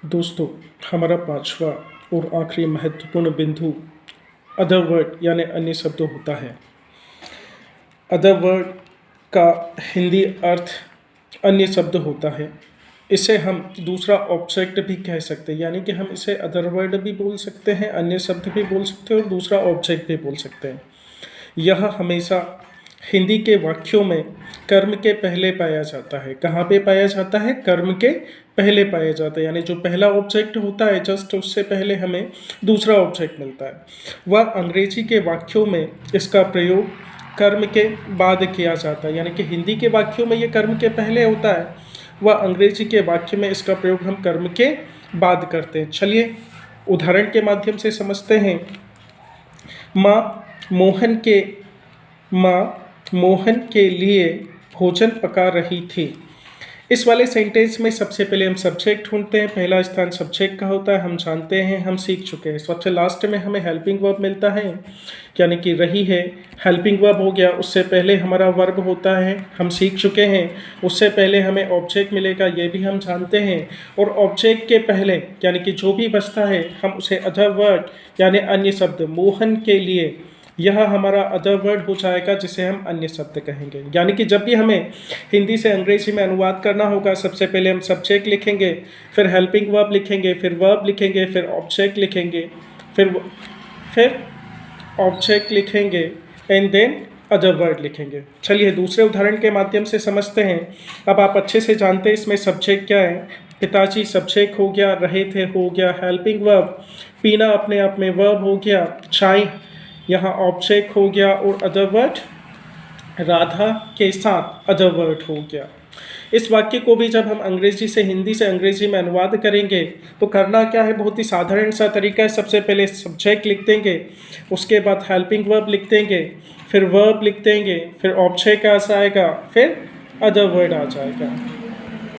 दोस्तों, हमारा पांचवा और आखिरी महत्वपूर्ण बिंदु अदर वर्ड यानी अन्य शब्द होता है। अदर वर्ड का हिंदी अर्थ अन्य शब्द होता है। इसे हम दूसरा ऑब्जेक्ट भी कह सकते हैं, यानी कि हम इसे अदर वर्ड भी बोल सकते हैं, अन्य शब्द भी बोल सकते हैं और दूसरा ऑब्जेक्ट भी बोल सकते हैं। यह हमेशा हिंदी के वाक्यों में कर्म के पहले पाया जाता है। कहाँ पे पाया जाता है? कर्म के पहले पाया जाता है, यानी जो पहला ऑब्जेक्ट होता है जस्ट उससे पहले हमें दूसरा ऑब्जेक्ट मिलता है। वह अंग्रेजी के वाक्यों में इसका प्रयोग कर्म के बाद किया जाता है, यानी कि हिंदी के वाक्यों में ये कर्म के पहले होता है, वह अंग्रेजी के वाक्य में इसका प्रयोग हम कर्म के बाद करते हैं। चलिए उदाहरण के माध्यम से समझते हैं। माँ मोहन के लिए भोजन पका रही थी। इस वाले सेंटेंस में सबसे पहले हम सब्जेक्ट ढूंढते हैं। पहला स्थान सब्जेक्ट का होता है, हम जानते हैं, हम सीख चुके हैं। सबसे लास्ट में हमें हेल्पिंग वर्ब मिलता है, यानी कि रही है, हेल्पिंग वर्ब हो गया। उससे पहले हमारा वर्ब होता है, हम सीख चुके हैं। उससे पहले हमें ऑब्जेक्ट मिलेगा, ये भी हम जानते हैं। और ऑब्जेक्ट के पहले यानी कि जो भी बचता है हम उसे अदर वर्ड यानी अन्य शब्द, मोहन के लिए, यह हमारा अदर वर्ड हो जाएगा जिसे हम अन्य शब्द कहेंगे। यानी कि जब भी हमें हिंदी से अंग्रेजी में अनुवाद करना होगा, सबसे पहले हम सब्जेक्ट लिखेंगे, फिर हेल्पिंग वर्ब लिखेंगे, फिर वर्ब लिखेंगे, फिर ऑब्जेक्ट लिखेंगे, फिर ऑब्जेक्ट लिखेंगे एंड देन अदर वर्ड लिखेंगे। चलिए दूसरे उदाहरण के माध्यम से समझते हैं। अब आप अच्छे से जानते हैं इसमें सब्जेक्ट क्या है। पिताजी सब्जेक्ट हो गया, रहे थे हो गया हेल्पिंग वर्ब, पीना अपने आप में वर्ब हो गया, चाय यहाँ ऑब्जेक्ट हो गया, और अदर वर्ड राधा के साथ अदर वर्ड हो गया। इस वाक्य को भी जब हम अंग्रेजी से हिंदी से अंग्रेजी में अनुवाद करेंगे तो करना क्या है, बहुत ही साधारण सा तरीका है। सबसे पहले सब्जेक्ट लिख देंगे, उसके बाद हेल्पिंग वर्ब लिख देंगे, फिर वर्ब लिख देंगे, फिर ऑब्जेक्ट आ जाएगा, फिर अदर वर्ड आ जाएगा।